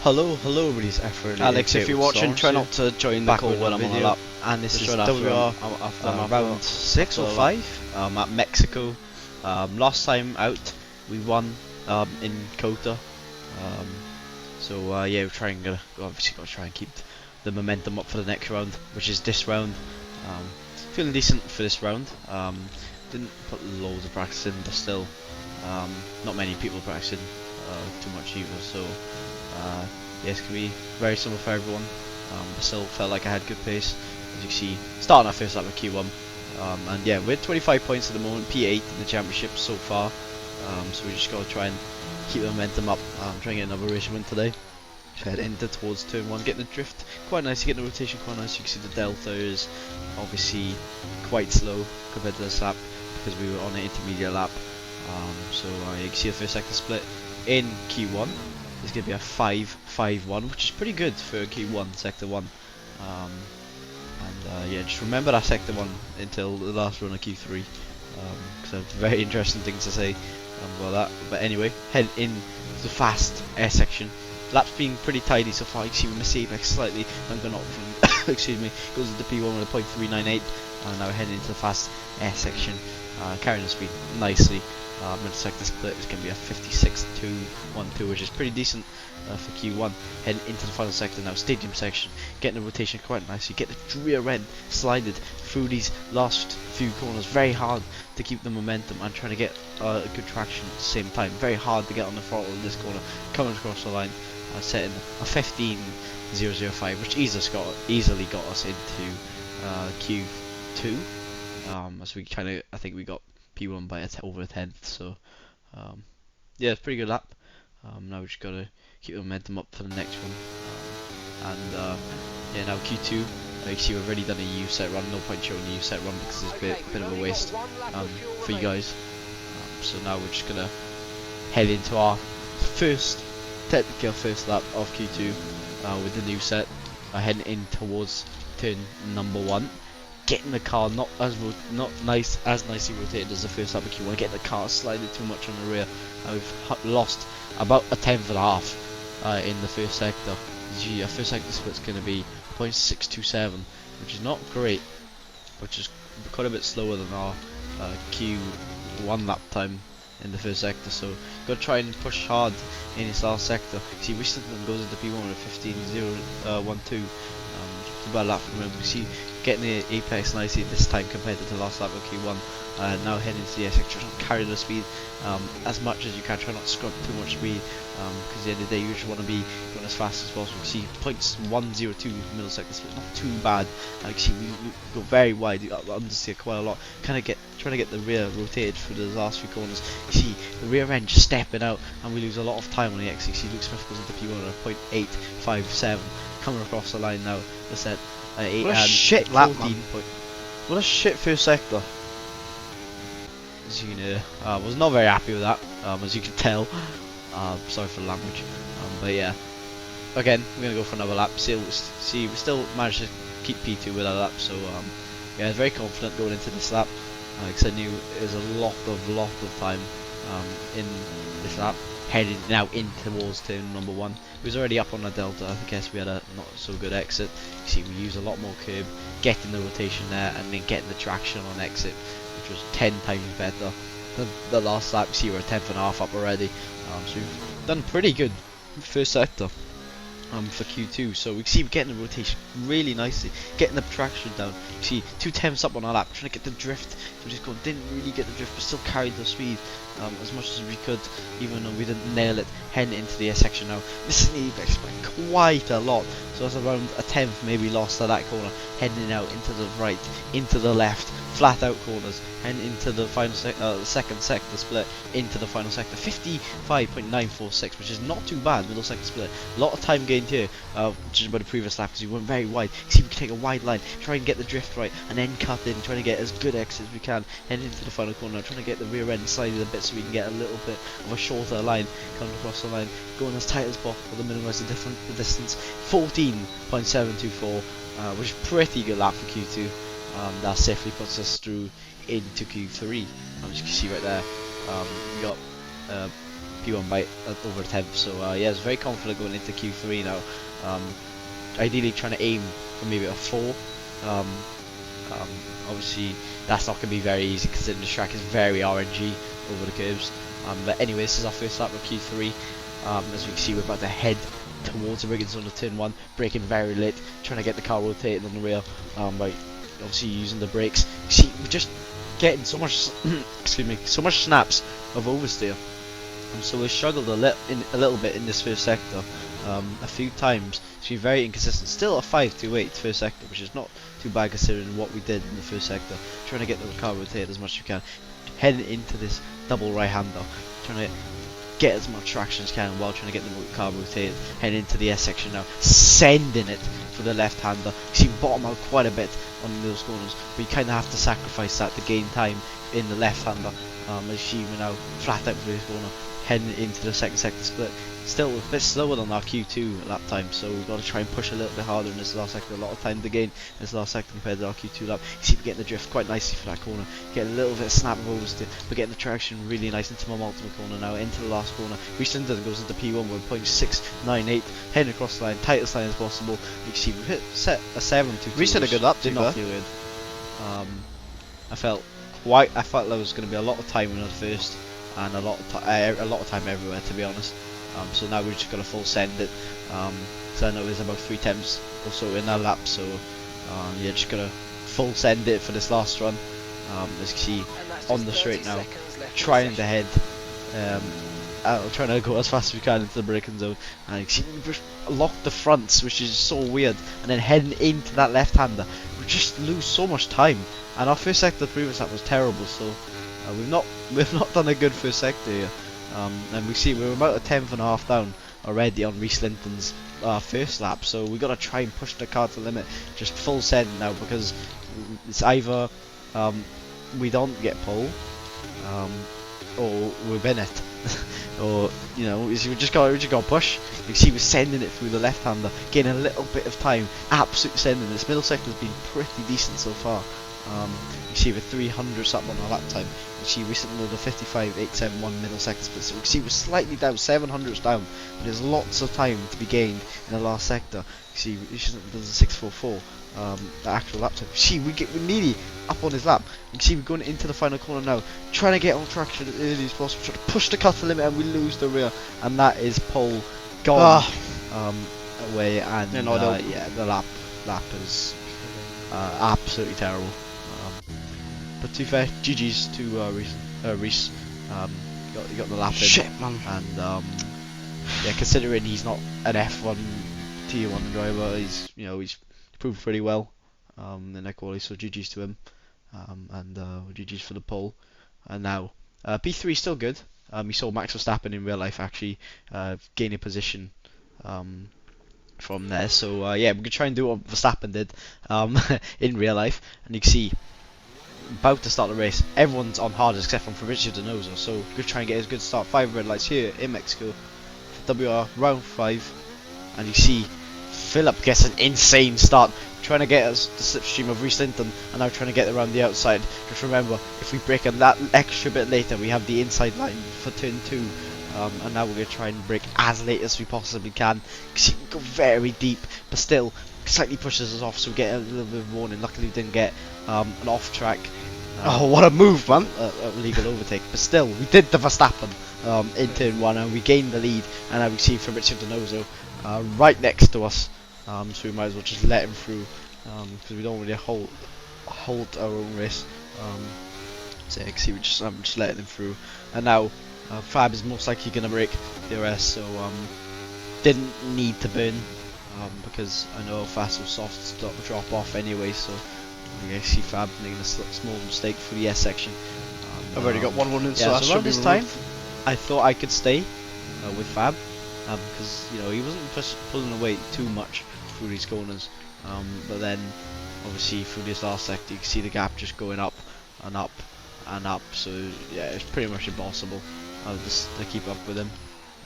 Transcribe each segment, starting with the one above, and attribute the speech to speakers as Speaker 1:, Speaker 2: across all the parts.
Speaker 1: Hello, everybody's effort.
Speaker 2: Alex, if you're watching, try not to join the call when I'm on a lap.
Speaker 1: And this is
Speaker 2: Just right
Speaker 1: WOR
Speaker 2: after
Speaker 1: round 6 or 5 at Mexico. Last time out, we won in Kota. Yeah, we're obviously got to try and keep the momentum up for the next round, which is this round. Feeling decent for this round. Didn't put loads of practice in, but still, not many people practicing too much either. So yeah, it's gonna be very similar for everyone. But still felt like I had good pace. As you can see, starting our first lap with Q1. And yeah, we're at 25 points at the moment, P8 in the championship so far. So we just gotta try and keep the momentum up. Try and get another race win today. Head into towards turn 1, getting the drift quite nice, getting the rotation quite nice. You can see the delta is obviously quite slow compared to this lap because we were on an intermediate lap. You can see the first sector split in Q1. It's going to be a 5-5-1, which is pretty good for Q1, sector 1. Yeah, just remember that sector 1 until the last run of Q3, because I have very interesting things to say about that. But anyway, head in the fast air section. Lap's been pretty tidy so far. You can see we missed the apex slightly. I'm going up from, excuse me, goes to the P1 with a .398, and now we're heading into the fast air section, carrying the speed nicely. Middle sector split is going to be a 56-2-1-2, which is pretty decent for Q1. Heading into the final sector now, stadium section, getting the rotation quite nicely. Get the rear end slided through these last few corners. Very hard to keep the momentum and trying to get good traction at the same time. Very hard to get on the throttle in this corner. Coming across the line, setting a 15.005, which easily got us into Q2. As we I think we got P1 by over a tenth, so yeah, it's a pretty good lap. Now we just gotta keep the momentum up for the next one. Yeah, now Q2. You can see we've already done a U set run. No point showing the U set run because it's a bit of a waste for you guys. So now we're just gonna head into our technical first lap of Q2 with the new set. Heading in towards turn number 1. Getting the car not nicely rotated as the first lap of Q1. Getting the car slided too much on the rear. We've lost about a tenth and a half in the first sector. Our first sector split's going to be 0.627, which is not great, which is quite a bit slower than our Q1 lap time in the first sector. So gotta try and push hard in this last sector. See, Winston goes into P1 with a 15.012. Bad lap from him. We see getting the apex nicely this time compared to the last lap of Q1. Now heading into the air sector, try to carry the speed as much as you can. Try not to scrub too much speed, because at the end of the day you just want to be going as fast as possible. You see .102 middle sector split, not too bad. You see we go very wide, understeer quite a lot. Trying to get the rear rotated through the last few corners. You see the rear end just stepping out, and we lose a lot of time on the exit. You see Luke Smith goes into P1 at a .857. Coming across the line now, it's at 8
Speaker 2: what a
Speaker 1: and
Speaker 2: shit lap,
Speaker 1: 14
Speaker 2: man.
Speaker 1: point.
Speaker 2: What a shit first sector.
Speaker 1: As you know, was not very happy with that, as you can tell. Sorry for the language, but yeah. Again, we're gonna go for another lap. See, we still managed to keep P2 with our lap, so yeah, I was very confident going into this lap, because I knew there's a lot of time in this lap. Heading now in towards turn number 1. We was already up on the delta. I guess we had a not so good exit. You see, we use a lot more curb, getting the rotation there, and then getting the traction on exit, which was 10 times better than the last lap. You see, we're a tenth and a half up already. So we've done pretty good first sector for Q2. So we can see we're getting the rotation really nicely, getting the traction down. You see 2 tenths up on our lap, trying to get the drift. We just didn't really get the drift, but still carried the speed as much as we could, even though we didn't nail it. Heading into the air section now. This is the apex by quite a lot, so that's around a tenth maybe lost at that corner. Heading out into the right, into the left, flat out corners, heading into the final second sector split, into the final sector. 55.946, which is not too bad. Middle sector split, a lot of time gained here, judging by the previous lap, because we went very wide. See, we can take a wide line, try and get the drift right, and then cut in, trying to get as good exit as we can. Heading into the final corner, trying to get the rear end slided a bit so we can get a little bit of a shorter line coming across the line, going as tight as possible to minimise the distance. 14.724, which is pretty good lap for Q2. That safely puts us through into Q3. As you can see right there, we got P1 byte over 10th. So yeah, I was very confident going into Q3 now. Ideally trying to aim for maybe a 4. Obviously that's not going to be very easy considering this track is very RNG over the curves. But anyway, this is our first lap of Q3. As you can see, we're about to head towards the rigging zone of turn 1, braking very late, trying to get the car rotated on the rear by obviously using the brakes. You see, we're just getting so much excuse me, so much snaps of oversteer. So we struggled a little bit in this first sector a few times. It's been very inconsistent. Still a 5.28 first sector, which is not too bad considering what we did in the first sector. Trying to get the car rotated as much as we can. Heading into this double right-hander, trying to get as much traction as can while trying to get the car rotated. Heading into the S section now, sending it for the left-hander. You see, we bottom out quite a bit on those corners, but you kind of have to sacrifice that to gain time in the left-hander. As you see, we're now flat out for this corner, heading into the second sector split. Still a bit slower than our Q2 lap time, so we've got to try and push a little bit harder in this last sector. A lot of time to gain in this last sector compared to our Q2 lap. You see, we're getting the drift quite nicely for that corner, getting a little bit of snap of oversteer, but getting the traction really nice into my ultimate corner now, into the last corner. Citadel goes into P1 with 0.698, heading across the line, tightest line as possible. You can see we hit set a 7 to.
Speaker 2: We set a good lap,
Speaker 1: did not feel good. I felt there was going to be a lot of time in the first, and a lot of time everywhere, to be honest. So now we're just gonna full send it. So I know there's about 3 temps or so in that lap. So yeah, just gonna full send it for this last run. As you can see on the straight now, trying to head, trying to go as fast as we can into the braking zone. And you can see we just lock the fronts, which is so weird. And then heading into that left-hander, we just lose so much time. And our first sector, the previous lap was terrible. So we've not done a good first sector here. And we see we're about a 10th and a half down already on Reese Linton's first lap, so we've got to try and push the car to the limit, just full send now, because it's either we don't get pole or we're in it. Or, you know, we just got to push. You can see we're sending it through the left-hander, getting a little bit of time, absolutely sending. This middle sector's been pretty decent so far. You see we're 300 something on our lap time. You see recently the 55.871 middle sector split. So you can see we're slightly down, 700s down, but there's lots of time to be gained in the last sector. You see there's a 644. The actual lap time. You see we're nearly up on his lap. You can see we're going into the final corner now, trying to get on traction as early as possible, trying to push the car to the limit, and we lose the rear, and that is pole gone away. And yeah, the lap is absolutely terrible. But to be fair, GG's to Reese. Got the lap in.
Speaker 2: Shit, man.
Speaker 1: And yeah, considering he's not an F1 Tier 1 driver, he's proved pretty well in that quality. So GG's to him. And GG's for the pole. And now P3 is still good. We saw Max Verstappen in real life actually gain a position from there. So yeah, we could try and do what Verstappen did in real life, and you can see about to start the race, everyone's on hard except from Fabrizio Donoso, so we're going to try and get a good start. 5 red lights here in Mexico for WR round 5, and you see Philip gets an insane start, trying to get us the slipstream of Reese Linton, and now trying to get around the outside. Just remember, if we break that extra bit later, we have the inside line for turn 2. And now we're going to try and break as late as we possibly can, because you can go very deep, but still slightly pushes us off, so we get a little bit of warning. Luckily we didn't get an off track
Speaker 2: oh, what a move, man.
Speaker 1: legal overtake, but still we did the Verstappen in turn 1, and we gained the lead. And now we see Fabrizio Donoso right next to us, so we might as well just let him through, because we don't really hold our own race. So you can see I'm just letting him through. And now Fab is most likely going to break DRS, so didn't need to burn, because I know fast or soft drop off anyway. So I see Fab making a small mistake for the S section.
Speaker 2: I've already got 1-1 in, so
Speaker 1: yeah,
Speaker 2: that
Speaker 1: so around
Speaker 2: should be
Speaker 1: this time I thought I could stay with Fab, because he wasn't just pulling away too much through these corners, but then obviously through this last sector you can see the gap just going up and up and up. So yeah, it's pretty much impossible to keep up with him.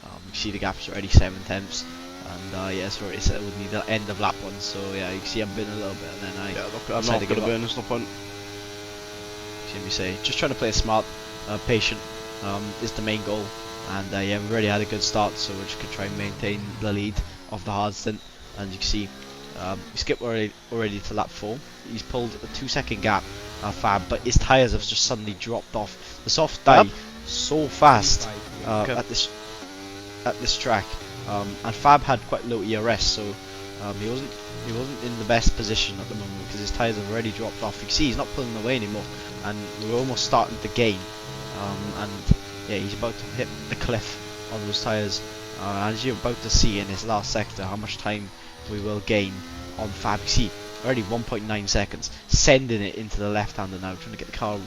Speaker 1: You see the gap's already 7 tenths, and yeah, so it's it would need the end of lap 1. So yeah, you can see I'm burning a little bit, and then
Speaker 2: I'm not going to burn, there's no point.
Speaker 1: See me say, just trying to play smart, patient is the main goal. and yeah, we've already had a good start, so we're just gonna try and maintain the lead of the hard stint. And you can see we skipped already to lap 4. He's pulled a 2-second gap, Fab, but his tyres have just suddenly dropped off. The soft die so fast at this track, and Fab had quite low ERS, so he wasn't in the best position at the moment because his tyres have already dropped off. You can see he's not pulling away anymore, and we're almost starting to gain. And yeah, he's about to hit the cliff on those tyres. As you're about to see in his last sector, how much time we will gain on Fab. You see, already 1.9 seconds, sending it into the left-hander now, trying to get the car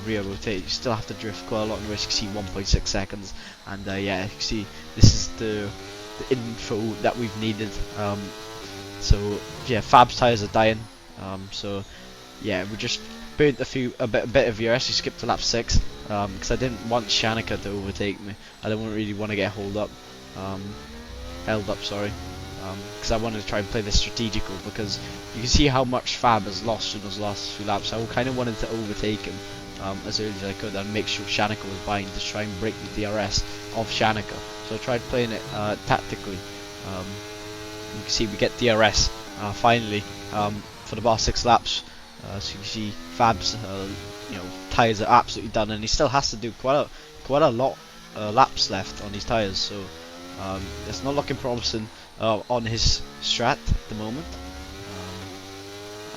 Speaker 1: rear rotate. You still have to drift quite a lot in the race. You can see 1.6 seconds, and yeah, you can see this is the info that we've needed. So yeah, Fab's tyres are dying. So yeah, we just burnt a bit of ERS. We skipped to lap 6 because I didn't want Shanika to overtake me. I didn't really want to get held up, sorry. Because I wanted to try and play this strategical, because you can see how much Fab has lost in those last few laps. I kind of wanted to overtake him as early as I could and make sure Shanika was behind to try and break the DRS of Shanika. So I tried playing it tactically. You can see we get DRS finally for the last 6 laps. So you can see Fab's tyres are absolutely done, and he still has to do quite a lot laps left on his tyres. So it's not looking promising on his strat at the moment.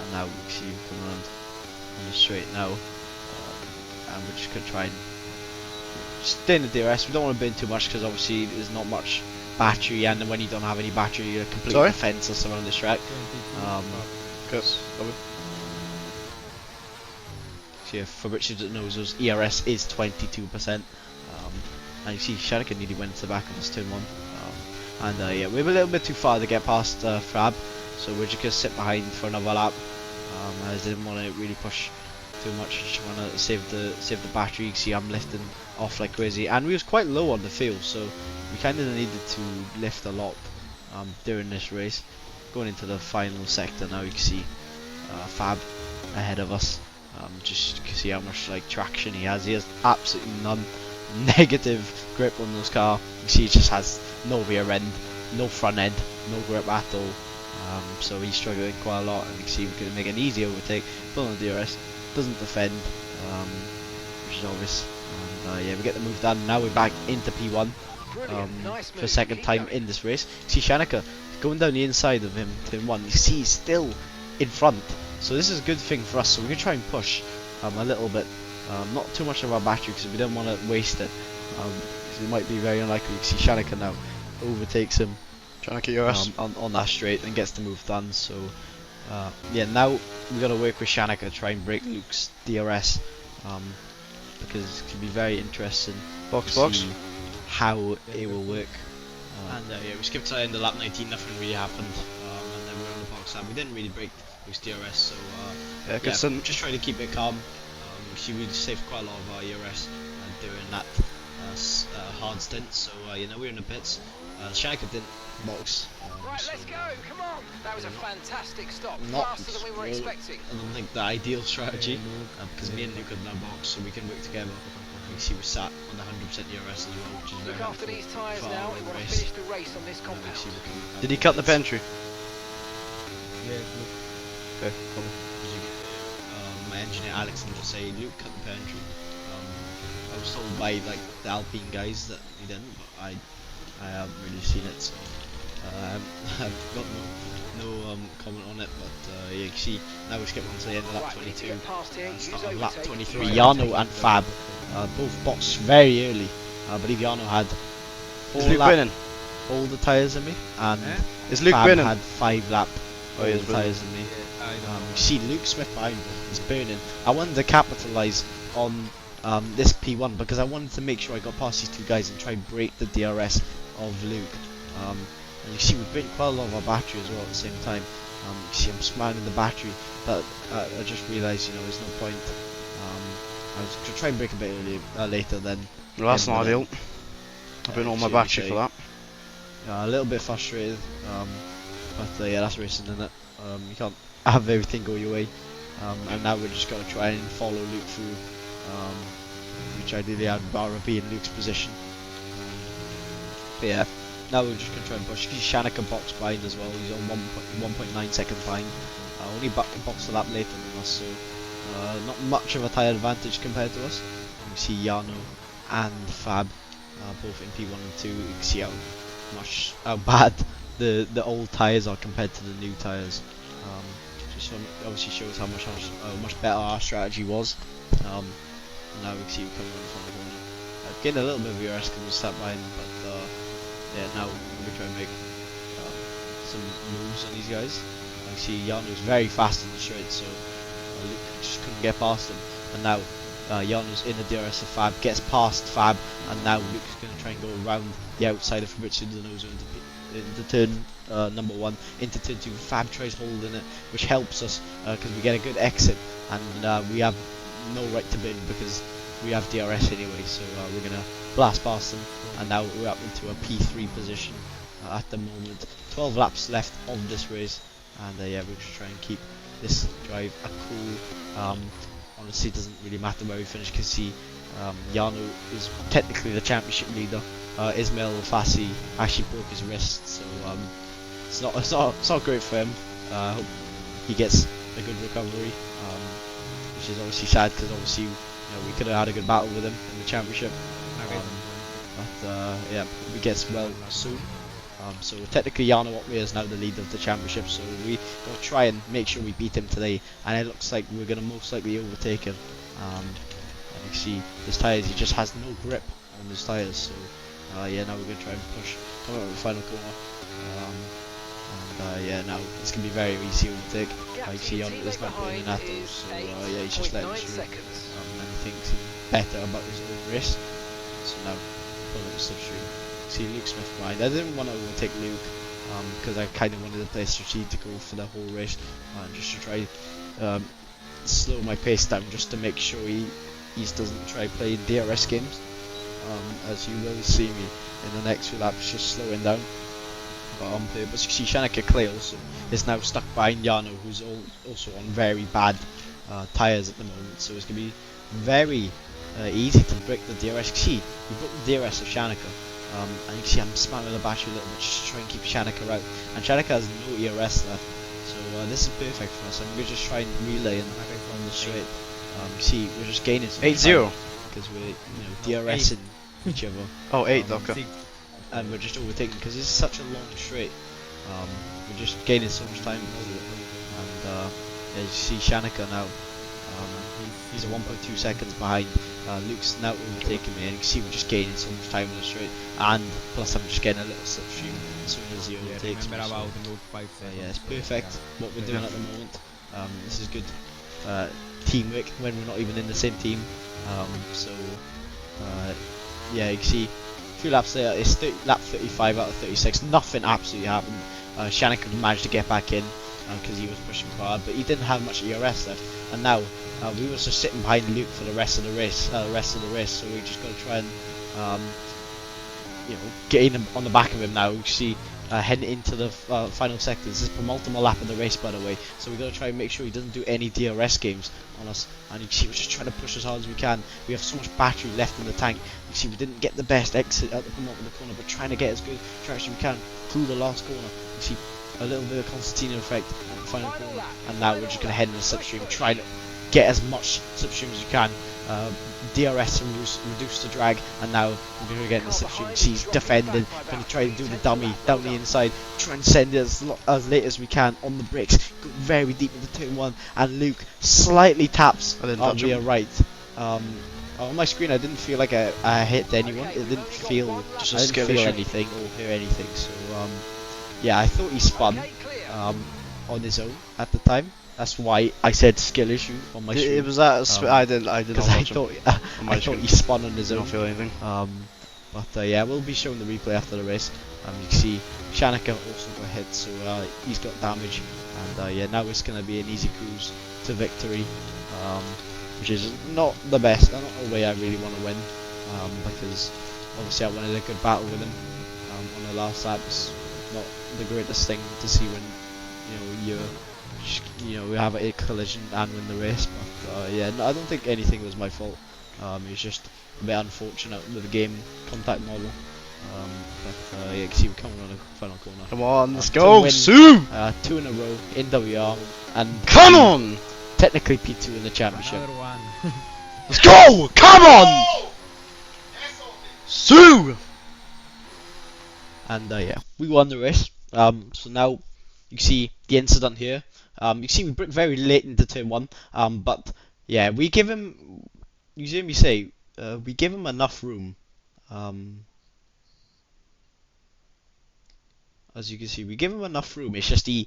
Speaker 1: And now we see him come around on the straight now, and we're just gonna try and stay in the DRS. We don't want to burn too much because obviously there's not much battery, and then when you don't have any battery, you're completely defenseless around this track. So yeah, for Richard that knows us, ERS is 22%. And you see Shanika nearly went to the back of us turn 1. And yeah, we were a little bit too far to get past Fab, so we're just gonna sit behind for another lap. I didn't want to really push too much. Just want to save the battery. You can see I'm lifting off like crazy, and we was quite low on the field, so we kind of needed to lift a lot during this race. Going into the final sector now, you can see Fab ahead of us. Just you can see how much like traction he has. He has absolutely none. Negative grip on this car. You can see he just has no rear end, no front end, no grip at all. So he's struggling quite a lot, and you can see we can make an easy overtake. Full on DRS, doesn't defend, which is obvious. And yeah, we get the move done. Now we're back into P1 for the second time in this race. You see Shanika going down the inside of him, turn 1. You see he's still in front, so this is a good thing for us. So we're gonna try and push a little bit. Not too much of our battery because we don't want to waste it. It might be very unlikely. You see Shanika now overtakes him on that straight and gets the move done. So yeah, now we got to work with Shanika to try and break Luke's DRS, because it can be very interesting to see how it will work. And yeah, we skipped to the end of lap 19. Nothing really happened, and then we're on the box lap. We didn't really break Luke's DRS, so yeah, just trying to keep it calm. We saved quite a lot of our ERS during that hard stint, so we're in the pits. Shanika didn't box.
Speaker 3: Right, let's go, come on! That was a fantastic stop,
Speaker 1: Not
Speaker 3: faster than we were expecting.
Speaker 1: I don't think the ideal strategy, because me and Luke had no box, so we can work together. You see we sat on the 100% ERS as well, which is very
Speaker 3: Look after these tyres now, we want to finish the race on this compound.
Speaker 2: Did he cut the pantry?
Speaker 4: Yeah,
Speaker 2: okay, cool.
Speaker 1: My engineer Alex will say, Luke, cut the pantry. I was told by like the Alpine guys that he didn't, but I haven't really seen it, so I've got no comment on it. But yeah, you can see now we're skipping on to the end of lap 22. Start on lap 23. Yano and Fab both boxed very early. I believe Yano had all the tyres in me, and
Speaker 2: is Luke
Speaker 1: Fab
Speaker 2: winning?
Speaker 1: had 5 lap all the tyres in me.
Speaker 4: you
Speaker 1: see Luke Smith behind him is burning. I wanted to capitalise on this P1 because I wanted to make sure I got past these 2 guys and try and break the DRS of Luke. And you see we burnt quite a lot of our battery as well at the same time. You see I'm smiling the battery, but I just realised there's no point. I was going to try and break a bit later then.
Speaker 2: Well, that's not ideal. I've been on my battery for that.
Speaker 1: A little bit frustrated, but yeah, that's racing, isn't it? You can't have everything go your way, and now we're just going to try and follow Luke through, which ideally I'd rather be in Luke's position. yeah, now we're just gonna try and push. Shanika box behind as well. He's on 1.9 seconds behind. Only boxed a lap later than us, so not much of a tyre advantage compared to us. You see Yano and Fab both in P1 and 2. You can see how bad the old tyres are compared to the new tyres. Just obviously shows how much better our strategy was. Now we can see him coming in from the corner. Getting a little bit of ERS because we sat behind, but yeah, now we're trying to make some moves on these guys. You see Yano's very fast in the straight, so Luke just couldn't get past him. And now Yano's in the DRS of Fab, gets past Fab, and now Luke's going to try and go around the outside of Fabrizio Donoso into turn number 1, into turn 2. Fab tries holding it, which helps us because we get a good exit, and we have no right to bin because we have DRS anyway, so we're going to blast past them, and now we're up into a P3 position at the moment. 12 laps left of this race, and yeah, we'll just try and keep this drive a cool. Honestly, it doesn't really matter where we finish because see, Yano is technically the championship leader. Ismail Fassi actually broke his wrist, so it's not great for him. I hope he gets a good recovery, which is obviously sad because obviously we could have had a good battle with him in the championship. But yeah, he gets well soon. So technically Yano Otme is now the leader of the championship, so we will try and make sure we beat him today, and it looks like we're going to most likely overtake him. And you can see his tyres, he just has no grip on his tyres, so yeah, now we're going to try and push, come out of the final corner, and yeah, now it's going to be very easy to overtake. You see Yano is not going in at those, so yeah, he's just letting us through, and he thinks he's better about his own race, so now pulling up the slipstream. See Luke Smith behind. I didn't want to overtake Luke because I kind of wanted to play strategical for the whole race, just to try slow my pace down, just to make sure he doesn't try play DRS games. As you will see me in the next few laps, just slowing down. But on purpose. You see Shanika Clay also is now stuck behind Yano, who's also on very bad tyres at the moment, so it's going to be very easy to break the DRS. See, you broke the DRS of Shanika. And you can see I'm spamming the battery a little bit just to try and keep Shanika out. And Shanika has no ERS left, so this is perfect for us. And we're just trying relay on the straight. You see, we're just gaining some
Speaker 2: 8-0
Speaker 1: because we're DRSing each other.
Speaker 2: Oh, 8, okay.
Speaker 1: And we're just overtaking because it's such a long straight. We're just gaining so much time. And yeah, you see Shanika now. He's 1.2 seconds behind. Luke's now overtaking me, and you can see we're just gaining so much time in the straight, and plus I'm just getting a little slipstream as soon as he overtakes me. So, yeah, it's perfect what we're doing at the moment. This is good teamwork when we're not even in the same team. So yeah, you can see a few laps there. It's lap 35 out of 36. Nothing absolutely happened. Shanika managed to get back in because he was pushing hard, but he didn't have much ERS left, and now we were just sitting behind Luke for the rest of the race. So we just got to try and get in on the back of him now. You see, heading into the final sector. This is the penultimate lap of the race, by the way. So we got to try and make sure he doesn't do any DRS games on us. And you can see we're just trying to push as hard as we can. We have so much battery left in the tank. You see, we didn't get the best exit out the penultimate corner, but trying to get as good traction as we can through the last corner. You see a little bit of Constantino effect at the final corner, and now we're just going to head in the slipstream, try to get as much slipstream as you can. DRS and reduce the drag, and now we're going to get in the slipstream. She's defending, going to try to do the dummy down the inside, try and send it as late as we can on the brakes, go very deep into turn 1, and Luke slightly taps on rear right. On my screen I didn't feel like I hit anyone. It didn't feel, I didn't feel anything or hear anything, so yeah, I thought he spun on his own at the time. That's why I said skill issue on my stream.
Speaker 2: It was that. I did not watch
Speaker 1: I thought he spun on his own.
Speaker 2: I don't feel anything.
Speaker 1: But yeah, we'll be showing the replay after the race. You can see Shanika also got hit, so he's got damage. And yeah, now it's going to be an easy cruise to victory, which is not the best, not the way I really want to win, because obviously I wanted a good battle with him on the last lap. It's not the greatest thing to see when we have a collision and win the race, but yeah, no, I don't think anything was my fault. It was just a bit unfortunate with the game contact model. Yeah, you can see we're coming on a final corner.
Speaker 2: Come on, let's
Speaker 1: to
Speaker 2: go,
Speaker 1: win,
Speaker 2: Sue!
Speaker 1: 2 in a row in WR, and
Speaker 2: Come on!
Speaker 1: technically P2 in the championship.
Speaker 4: Another one.
Speaker 2: Let's go! Come on! Sue!
Speaker 1: And yeah, we won the race. So now you can see the incident here. You can see we broke very late into turn 1. But yeah, we give him. You see me say, we give him enough room. As you can see, we give him enough room. It's just he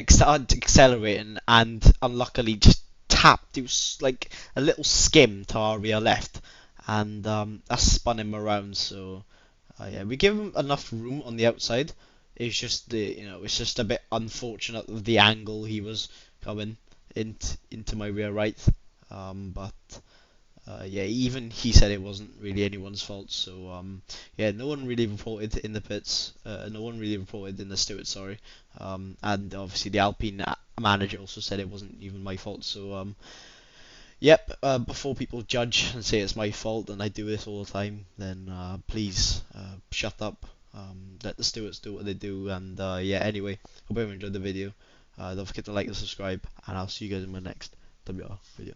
Speaker 1: started accelerating and unluckily just tapped. It was like a little skim to our rear left, and that spun him around. So yeah, we give him enough room on the outside. It's just it's just a bit unfortunate of the angle he was coming into my rear right. But yeah, even he said it wasn't really anyone's fault. So yeah, no one really reported in the pits. No one really reported in the Stewart. Sorry. And obviously the Alpine manager also said it wasn't even my fault. So yep. Before people judge and say it's my fault and I do this all the time, then please shut up. Let the stewards do what they do. And yeah. Anyway, hope everyone enjoyed the video. Don't forget to like and subscribe, and I'll see you guys in my next WR video.